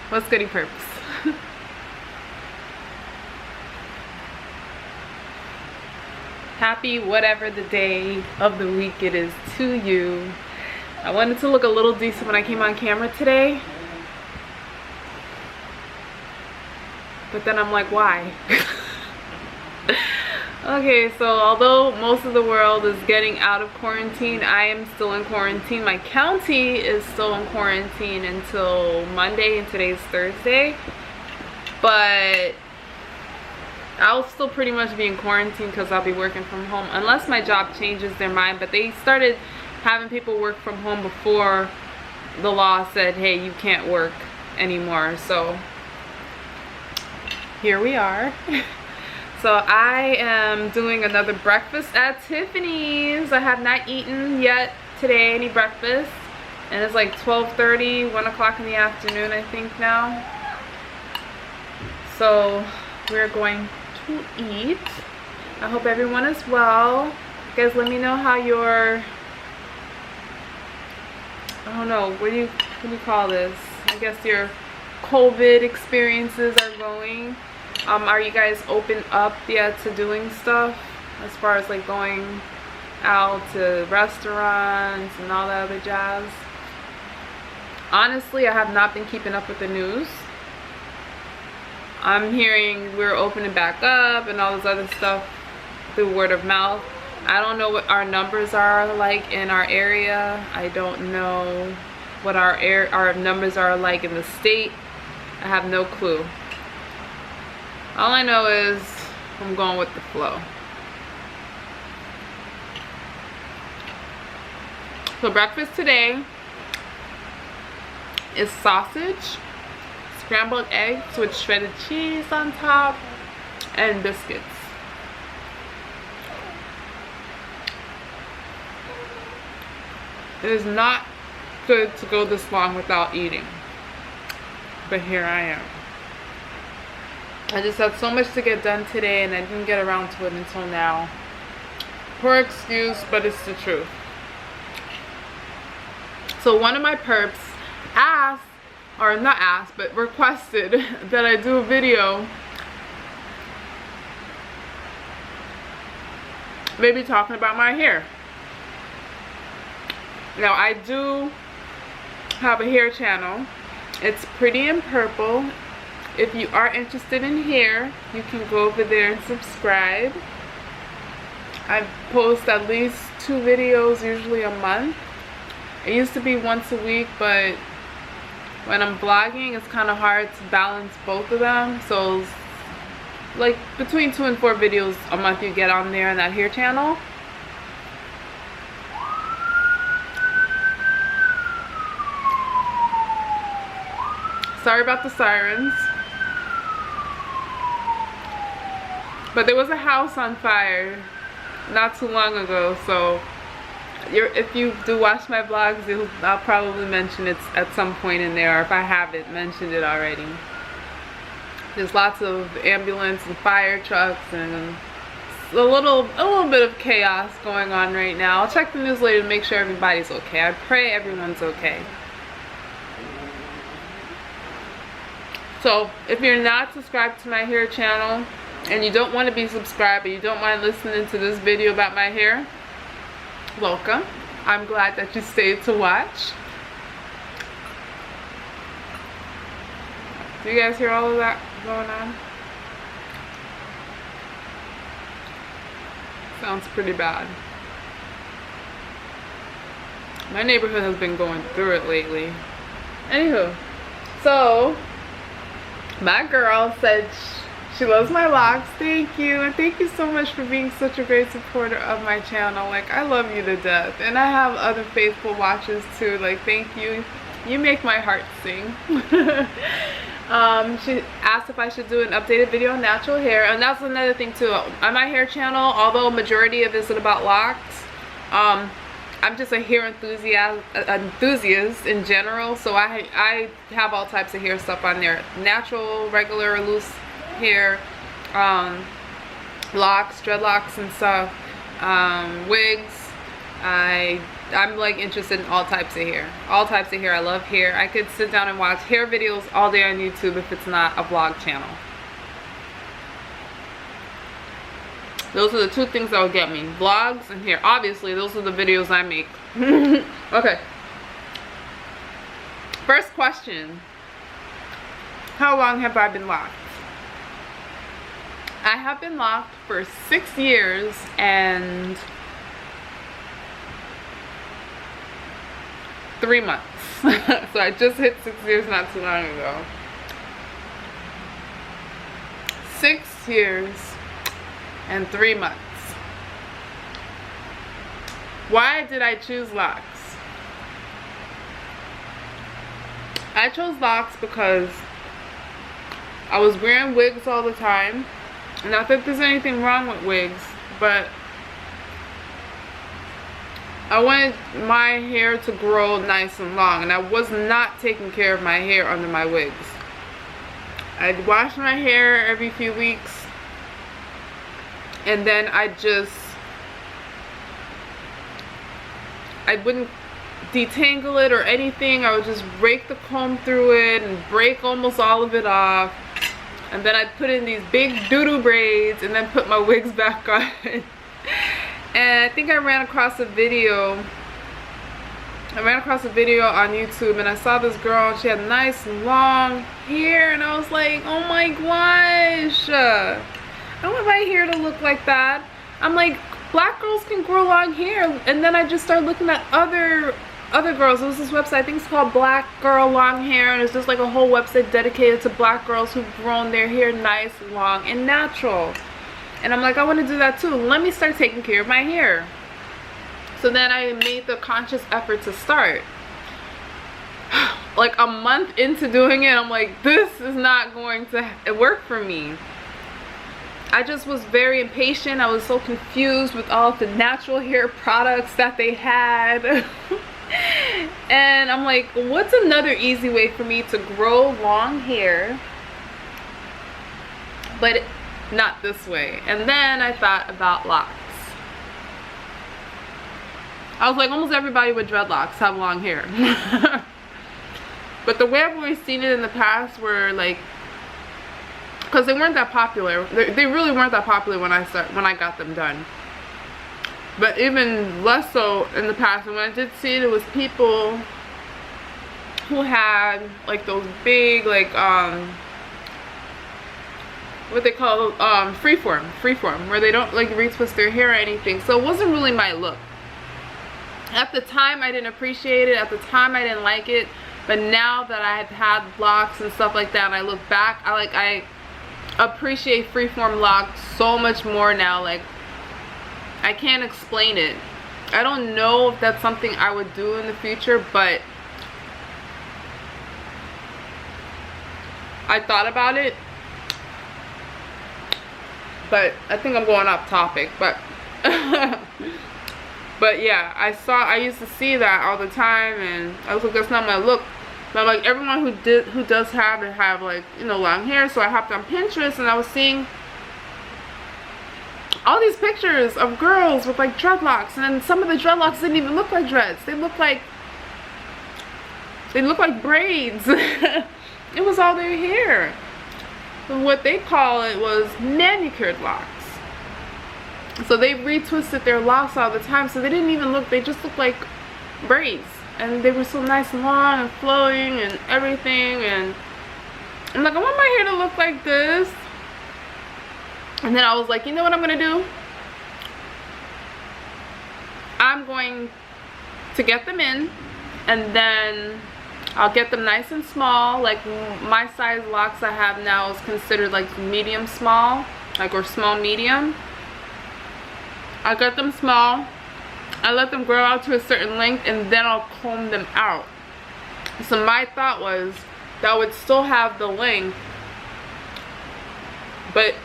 What's goody perps? Happy whatever the day of the week it is to you. I wanted to look a little decent when I came on camera today. But then I'm like, why? Okay, so although most of the world is getting out of quarantine, I am still in quarantine. My county is still in quarantine until Monday, and today's Thursday. But I'll still pretty much be in quarantine because I'll be working from home unless my job changes their mind. But they started having people work from home before the law said, hey, you can't work anymore. So here we are. So I am doing another breakfast at Tiffany's. I have not eaten yet today any breakfast, and it's like 12:30, 1 o'clock in the afternoon I think now. So we're going to eat. I hope everyone is well. You guys, let me know how your, I don't know, what do you call this? I guess your COVID experiences are going. Are you guys open up yet to doing stuff as far as like going out to restaurants and all that other jazz? Honestly, I have not been keeping up with the news. I'm hearing we're opening back up and all this other stuff through word of mouth. I don't know what our numbers are like in our area. I don't know what our numbers are like in the state. I have no clue. All I know is I'm going with the flow. So breakfast today is sausage, scrambled eggs with shredded cheese on top, and biscuits. It is not good to go this long without eating, but here I am. I just had so much to get done today and I didn't get around to it until now. Poor excuse, but it's the truth. So one of my perps asked, or not asked, but requested that I do a video maybe talking about my hair. Now I do have a hair channel. It's PrettyInPurple. If you are interested in hair, you can go over there and subscribe. I post at least 2 videos usually a month. It used to be once a week, but when I'm vlogging, it's kind of hard to balance both of them. So it's like between 2 and 4 videos a month you get on there on that hair channel. Sorry about the sirens. But there was a house on fire not too long ago, so if you do watch my vlogs, I'll probably mention it at some point in there, or if I haven't mentioned it already. There's lots of ambulance and fire trucks and a little bit of chaos going on right now. I'll check the news later to make sure everybody's okay. I pray everyone's okay. So if you're not subscribed to my hair channel and you don't want to be subscribed, but you don't mind listening to this video about my hair, welcome. I'm glad that you stayed to watch. Do you guys hear all of that going on? Sounds pretty bad. My neighborhood has been going through it lately. Anywho, so my girl said she loves my locks. Thank you, and thank you so much for being such a great supporter of my channel. Like, I love you to death, and I have other faithful watchers too. Like, thank you. You make my heart sing. She asked if I should do an updated video on natural hair, and that's another thing too. On my hair channel, although majority of it is about locks, I'm just a hair enthusiast in general, so I have all types of hair stuff on there. Natural, regular, loose hair, locks, dreadlocks and stuff, wigs. I I'm like interested in all types of hair. All types of hair. I love hair. I could sit down and watch hair videos all day on YouTube if it's not a vlog channel. Those are the two things that will get me. Vlogs and hair. Obviously, those are the videos I make. Okay. First question. How long have I been locked? I have been locked for 6 years and 3 months. So I just hit 6 years not too long ago. 6 years and 3 months. Why did I choose locks? I chose locks because I was wearing wigs all the time. Not that there's anything wrong with wigs, but I wanted my hair to grow nice and long, and I was not taking care of my hair under my wigs. I'd wash my hair every few weeks, and then I wouldn't detangle it or anything. I would just rake the comb through it and break almost all of it off. And then I'd put in these big doo-doo braids and then put my wigs back on. And I think I ran across a video on YouTube, and I saw this girl and she had nice long hair, and I was like, oh my gosh, I want my hair to look like that. I'm like, black girls can grow long hair. And then I just started looking at other girls. There was this website, I think it's called Black Girl Long Hair, and it's just like a whole website dedicated to black girls who've grown their hair nice, long, and natural. And I'm like, I want to do that too. Let me start taking care of my hair. So then I made the conscious effort to start. Like a month into doing it, I'm like, this is not going to work for me. I just was very impatient. I was so confused with all of the natural hair products that they had. And I'm like, what's another easy way for me to grow long hair, but not this way? And then I thought about locks. I was like, almost everybody with dreadlocks have long hair. But the way I've always seen it in the past were like, because they weren't that popular. They really weren't that popular when I got them done. But even less so in the past. And when I did see it, it was people who had like those big, like what they call freeform, where they don't like retwist their hair or anything. So it wasn't really my look. At the time, I didn't appreciate it. At the time, I didn't like it. But now that I had locks and stuff like that, and I look back, I appreciate freeform locks so much more now. Like, I can't explain it. I don't know if that's something I would do in the future, but I thought about it. But I think I'm going off topic, but but yeah, I used to see that all the time, and I was like, that's not my look. But like everyone who does have like, you know, long hair. So I hopped on Pinterest and I was seeing all these pictures of girls with like dreadlocks, and then some of the dreadlocks didn't even look like dreads. They look like braids. It was all their hair. What they call it was manicured locks. So they retwisted their locks all the time, so they didn't even look, they just looked like braids. And they were so nice and long and flowing and everything. And I'm like, I want my hair to look like this. And then I was like, you know what I'm gonna do? I'm going to get them in, and then I'll get them nice and small. Like my size locks I have now is considered like medium small, like, or small medium. I got them small. I let them grow out to a certain length, and then I'll comb them out. So my thought was that I would still have the length, but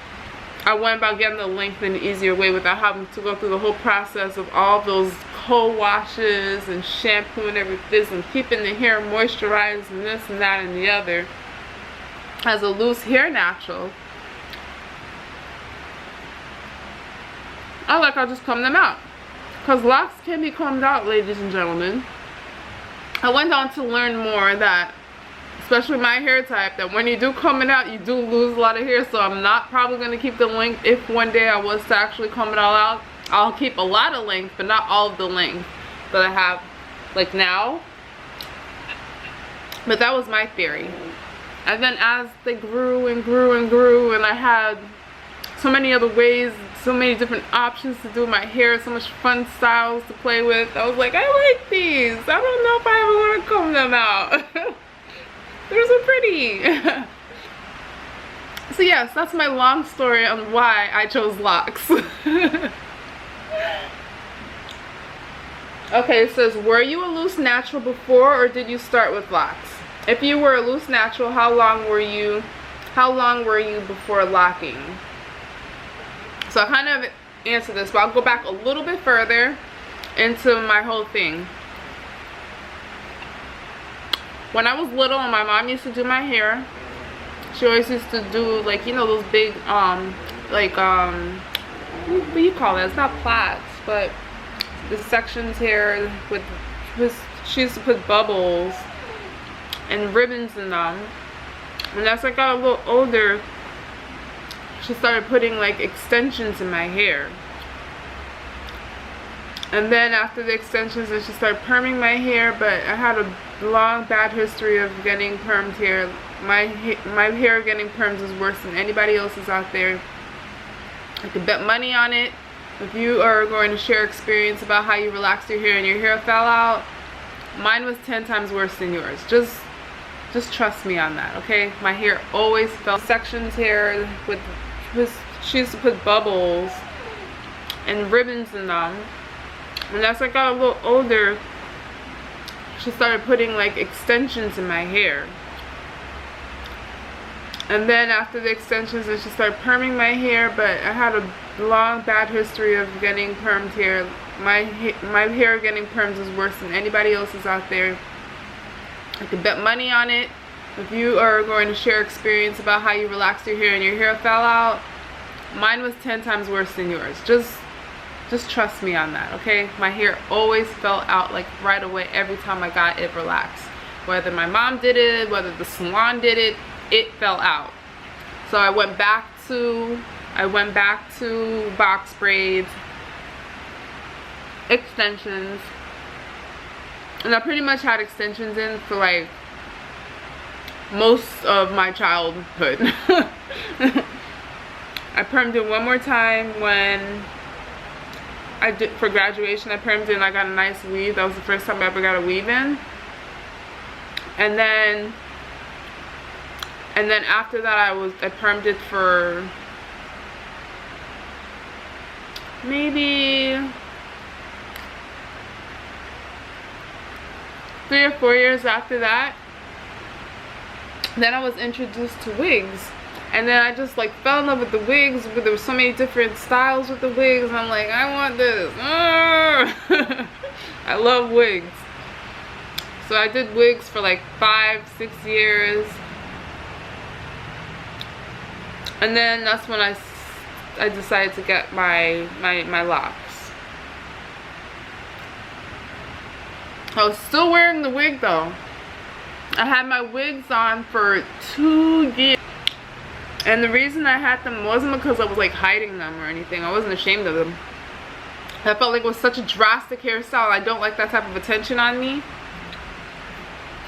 I went about getting the length in an easier way without having to go through the whole process of all those co-washes and shampoo and everything, and keeping the hair moisturized and this and that and the other. As a loose hair natural, I'll just comb them out. because locks can be combed out, ladies and gentlemen. I went on to learn more that, especially my hair type, that when you do comb it out, you do lose a lot of hair. So I'm not probably going to keep the length. If one day I was to actually comb it all out, I'll keep a lot of length, but not all of the length that I have like now. But that was my theory. And then as they grew and grew and grew, and I had so many other ways, so many different options to do my hair, so much fun styles to play with, I was like, I like these. I don't know if I ever want to comb them out. They're so pretty. So yes, that's my long story on why I chose locks. Okay, it says, were you a loose natural before, or did you start with locks? If you were a loose natural, how long were you before locking? So I kind of answered this, but I'll go back a little bit further into my whole thing. When I was little and my mom used to do my hair, she always used to do, like, you know, those big what do you call that? It's not plaits, but the sections here with she used to put bubbles and ribbons in them. And as I got a little older, she started putting like extensions in my hair. And then after the extensions, then she started perming my hair. But I had a long bad history of getting permed hair. My hair getting perms is worse than anybody else's out there. I could bet money on it. If you are going to share experience about how you relaxed your hair and your hair fell out, mine was 10 times worse than yours. Just trust me on that, okay? My hair always fell. Sections here with she used to put bubbles and ribbons in them. And as I got a little older, she started putting like extensions in my hair. And then after the extensions, then she started perming my hair. But I had a long bad history of getting permed hair. My hair getting perms is worse than anybody else's out there. I could bet money on it. If you are going to share experience about how you relaxed your hair and your hair fell out, mine was 10 times worse than yours. Just trust me on that, okay? My hair always fell out like right away every time I got it relaxed. Whether my mom did it, whether the salon did it, it fell out. So I went back to box braids, extensions, and I pretty much had extensions in for like most of my childhood. I permed it one more time when I did for graduation. I permed it and I got a nice weave. That was the first time I ever got a weave in. And then after that I permed it for maybe 3 or 4 years after that. Then I was introduced to wigs, and then I just like fell in love with the wigs. But there were so many different styles with the wigs, and I'm like, I want this. I love wigs. So I did wigs for like 5-6 years, and then that's when I decided to get my locks. I was still wearing the wig though. I had my wigs on for 2 years. And the reason I had them wasn't because I was like hiding them or anything. I wasn't ashamed of them. I felt like it was such a drastic hairstyle. I don't like that type of attention on me.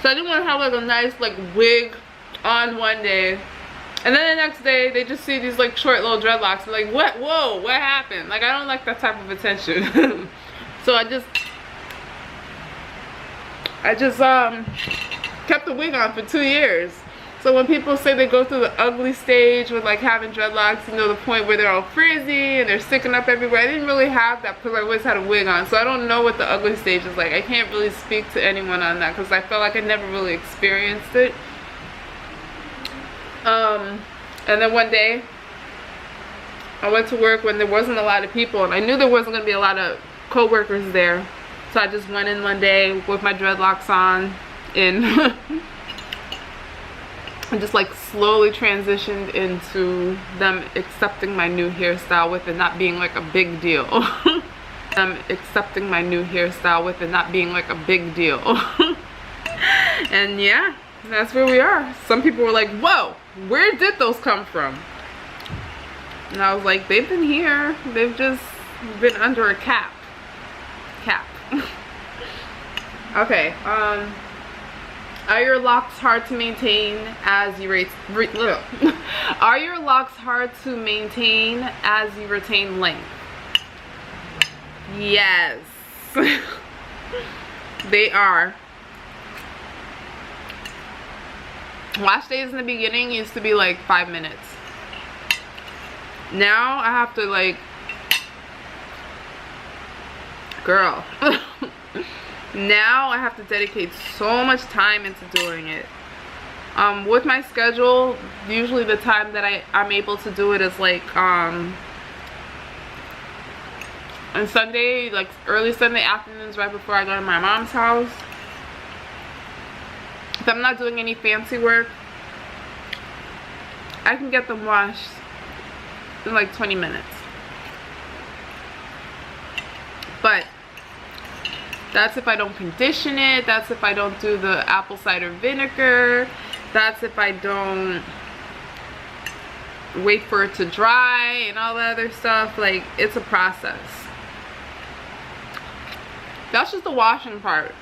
So I didn't want to have like a nice like wig on one day, and then the next day they just see these like short little dreadlocks. I'm like, what? Whoa, what happened? Like, I don't like that type of attention. So I just kept the wig on for 2 years. So when people say they go through the ugly stage with like having dreadlocks, you know, the point where they're all frizzy and they're sticking up everywhere, I didn't really have that because I always had a wig on. So I don't know what the ugly stage is like. I can't really speak to anyone on that because I felt like I never really experienced it. And then one day I went to work when there wasn't a lot of people, and I knew there wasn't going to be a lot of co-workers there. So I just went in one day with my dreadlocks on and just like slowly transitioned into them accepting my new hairstyle with it not being like a big deal. I'm accepting my new hairstyle with it not being like a big deal. And yeah, that's where we are. Some people were like, whoa, where did those come from? And I was like, they've been here. They've just been under a cap. Okay, are your locks hard to maintain as you are your locks hard to maintain as you retain length? Yes. They are. Wash days in the beginning used to be like 5 minutes. Now I have to like, girl. Now I have to dedicate so much time into doing it. With my schedule, usually the time that I'm able to do it is like on Sunday, like early Sunday afternoons right before I go to my mom's house. If I'm not doing any fancy work, I can get them washed in like 20 minutes. But that's if I don't condition it. That's if I don't do the apple cider vinegar. That's if I don't wait for it to dry and all that other stuff. Like, it's a process. That's just the washing part.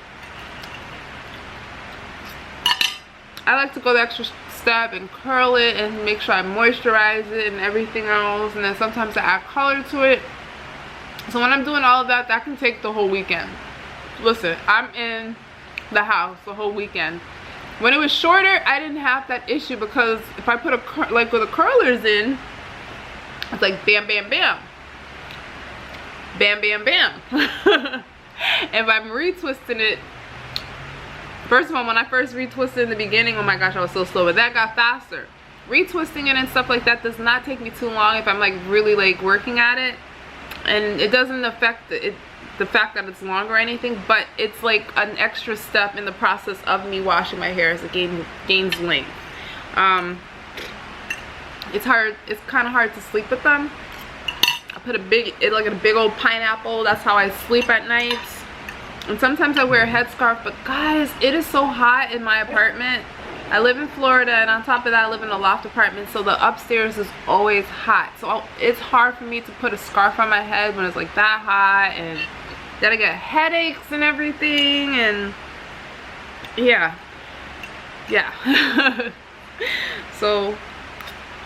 I like to go the extra step and curl it and make sure I moisturize it and everything else. And then sometimes I add color to it. So when I'm doing all of that, that can take the whole weekend. Listen, I'm in the house the whole weekend. When it was shorter, I didn't have that issue because if I put like with the curlers in, it's like bam, bam, bam. Bam, bam, bam. If I'm retwisting it, first of all, when I first retwisted in the beginning, oh my gosh, I was so slow, but that got faster. Retwisting it and stuff like that does not take me too long if I'm like really like working at it. And it doesn't affect the fact that it's long or anything, but it's like an extra step in the process of me washing my hair as it gains length. It's kind of hard to sleep with them. I put a big old pineapple. That's how I sleep at night. And sometimes I wear a headscarf, but guys, it is so hot in my apartment. I live in Florida, and on top of that I live in a loft apartment, so the upstairs is always hot. So it's hard for me to put a scarf on my head when it's like that hot, and then I get headaches and everything, and yeah. So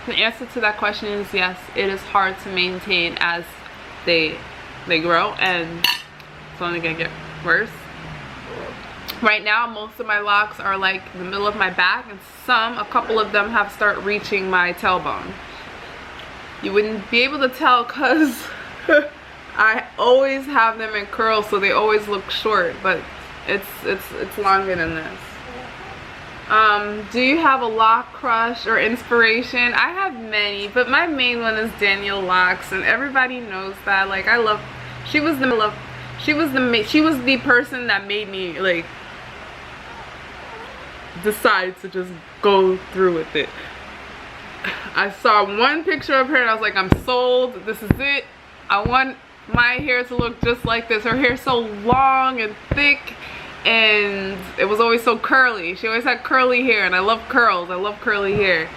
the answer to that question is yes, it is hard to maintain as they grow, and it's only gonna get worse. Right now, most of my locks are like the middle of my back, and a couple of them have started reaching my tailbone. You wouldn't be able to tell because I always have them in curls, so they always look short, but it's longer than this. Do you have a lock crush or inspiration? I have many, but my main one is Danielle Locks, and everybody knows that. Like, she was the person that made me like decide to just go through with it. I saw one picture of her and I was like, I'm sold. This is it. I want my hair to look just like this. Her hair's so long and thick, and it was always so curly. She always had curly hair, and I love curls. I love curly hair.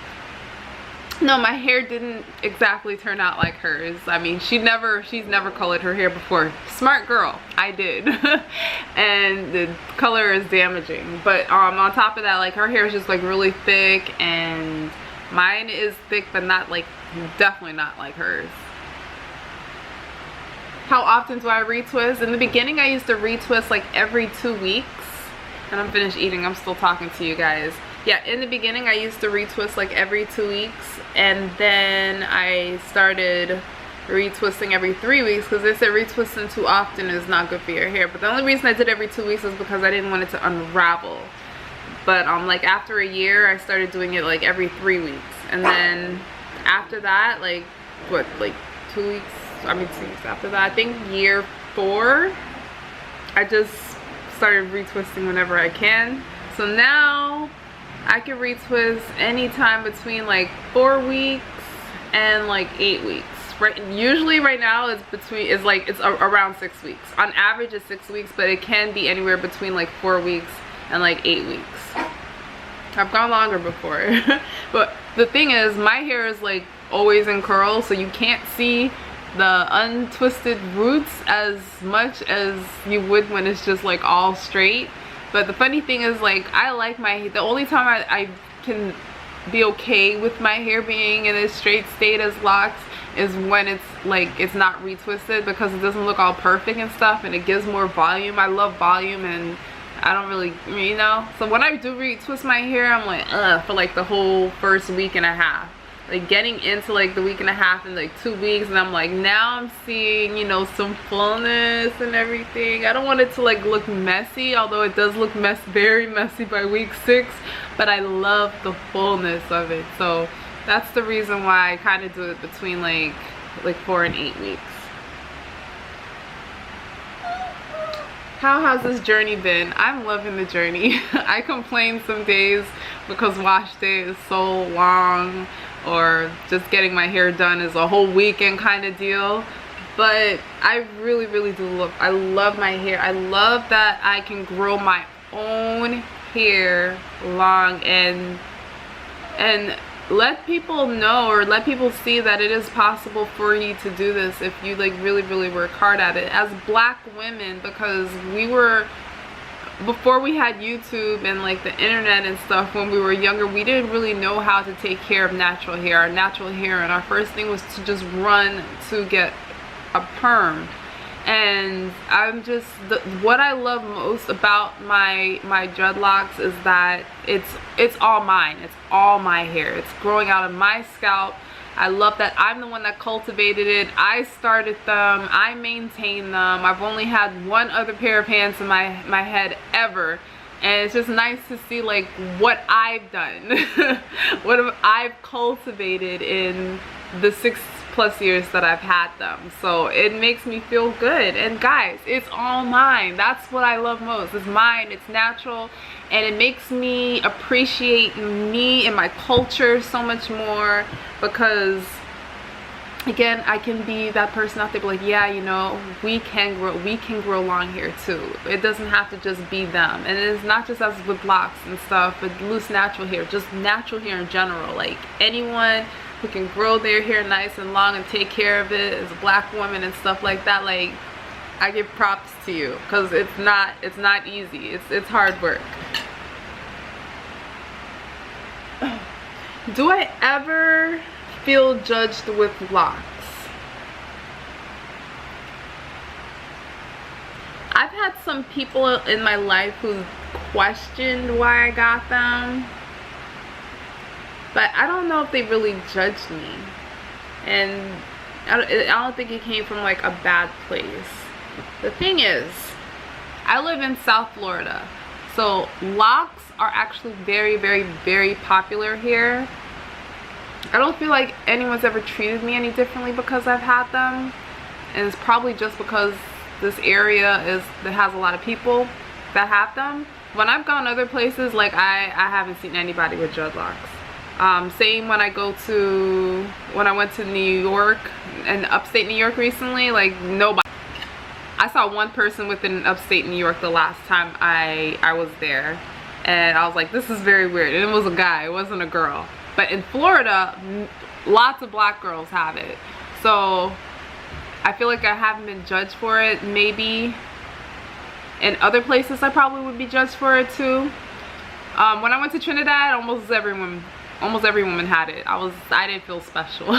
No, my hair didn't exactly turn out like hers. I mean, she's never colored her hair before. Smart girl, I did. And the color is damaging. But on top of that, like, her hair is just like really thick, and mine is thick, but not like, definitely not like hers. How often do I retwist? In the beginning, I used to retwist like every 2 weeks. And I'm finished eating. I'm still talking to you guys. Yeah, in the beginning, I used to retwist like every 2 weeks. And then I started retwisting every 3 weeks, because they said retwisting too often is not good for your hair. But the only reason I did every 2 weeks is because I didn't want it to unravel. But like after a year, I started doing it like every 3 weeks. And then after that, like what, like 2 weeks? I mean 2 weeks after that, I think year 4, I just started retwisting whenever I can. So now I can retwist anytime between like 4 weeks and like 8 weeks Usually right now it's around 6 weeks. On average it's 6 weeks, but it can be anywhere between like 4 weeks and like 8 weeks. I've gone longer before. But the thing is, my hair is like always in curls, so you can't see the untwisted roots as much as you would when it's just like all straight. But the funny thing is, like, I like the only time I can be okay with my hair being in a straight state as locks is when it's like it's not retwisted, because it doesn't look all perfect and stuff, and it gives more volume. I love volume, and I don't really, you know. So when I do retwist my hair, I'm like, ugh, for like the whole first week and a half. Like getting into like the week and a half and like 2 weeks, and I'm like, now I'm seeing, you know, some fullness and everything. I don't want it to like look messy, although it does look very messy by week 6, but I love the fullness of it. So that's the reason why I kind of do it between like 4 and 8 weeks. How has this journey been? I'm loving the journey. I complain some days because wash day is so long, or just getting my hair done is a whole weekend kind of deal. But I really do I love my hair. I love that I can grow my own hair long and let people know, or let people see that it is possible for you to do this if you like really work hard at it. As black women, because before we had YouTube and like the internet and stuff, when we were younger, we didn't really know how to take care of natural hair, and our first thing was to just run to get a perm. And I'm just, what I love most about my dreadlocks is that it's all mine. It's all my hair. It's growing out of my scalp. I love that I'm the one that cultivated it. I started them. I maintain them. I've only had one other pair of pants in my head ever. And it's just nice to see like what I've done. What I've cultivated in the 6+ years that I've had them. So it makes me feel good. And guys, it's all mine. That's what I love most. It's mine. It's natural. And it makes me appreciate me and my culture so much more, because again, I can be that person out there like, yeah, you know, we can grow long hair too. It doesn't have to just be them. And it's not just us with locks and stuff, but loose natural hair, just natural hair in general. Like anyone who can grow their hair nice and long and take care of it as a black woman and stuff like that, like, I give props to you, because it's not easy. It's hard work. Do I ever feel judged with locks? I've had some people in my life who questioned why I got them, but I don't know if they really judged me. And I don't think it came from like a bad place. The thing is, I live in South Florida, so locks are actually very popular here. I don't feel like anyone's ever treated me any differently because I've had them, and it's probably just because this area that has a lot of people that have them. When I've gone other places, like I haven't seen anybody with dreadlocks. Same when I went to New York and upstate New York recently, like nobody. I saw one person within upstate New York the last time I was there, and I was like, this is very weird. And it was a guy, it wasn't a girl. But in Florida, lots of black girls have it. So I feel like I haven't been judged for it. Maybe in other places I probably would be judged for it too. When I went to Trinidad, almost every woman had it. I didn't feel special.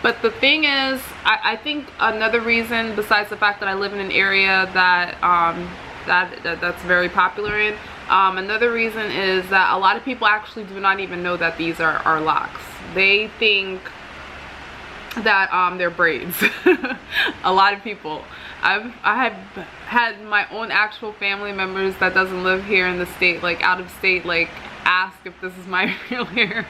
But the thing is, I think another reason, besides the fact that I live in an area that's very popular in, another reason is that a lot of people actually do not even know that these are locks. They think that they're braids. A lot of people. I have had my own actual family members that doesn't live here in the state, like out of state, like ask if this is my real hair,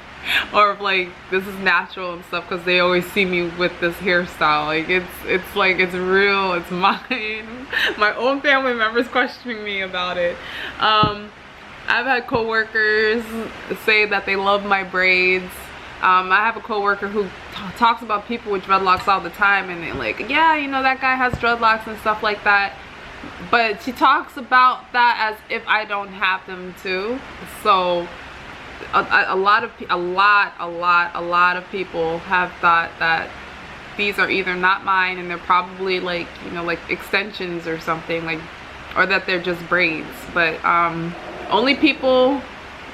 or if like this is natural and stuff, because they always see me with this hairstyle. Like it's like it's real, it's mine. My own family members questioning me about it. I've had coworkers say that they love my braids. I have a coworker who talks about people with dreadlocks all the time, and they're like, yeah, you know, that guy has dreadlocks and stuff like that. But she talks about that as if I don't have them too. So a lot of people have thought that these are either not mine and they're probably like, you know, like extensions or something, like, or that they're just braids. But only people,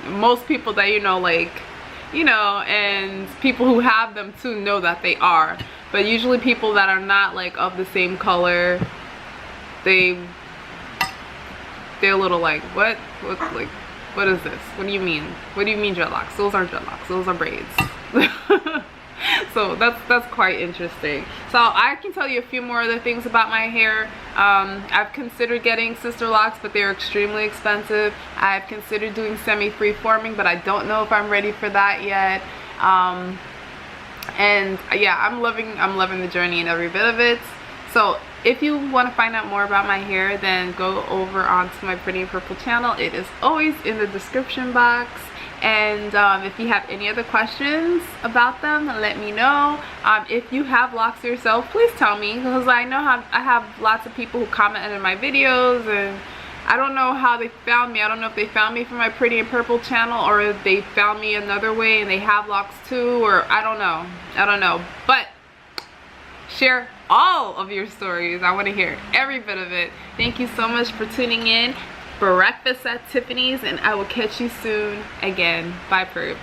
most people that, you know, like, you know, and people who have them too know that they are. But usually people that are not like of the same color, they're a little like, what like, what is this? What do you mean? What do you mean dreadlocks? Those aren't dreadlocks, those are braids. So that's quite interesting. So I can tell you a few more other things about my hair. I've considered getting sister locks, but they're extremely expensive. I've considered doing semi-free forming, but I don't know if I'm ready for that yet. And yeah, I'm loving the journey and every bit of it. So if you want to find out more about my hair, then go over onto my Pretty in Purple channel. It is always in the description box. And if you have any other questions about them, let me know. If you have locks yourself, please tell me, because I know I have lots of people who comment under my videos, and I don't know how they found me. I don't know if they found me from my Pretty in Purple channel, or if they found me another way and they have locks too, or I don't know. But share all of your stories. I want to hear every bit of it. Thank you so much for tuning in. Breakfast at Tiffany's, and I will catch you soon again. Bye, perps.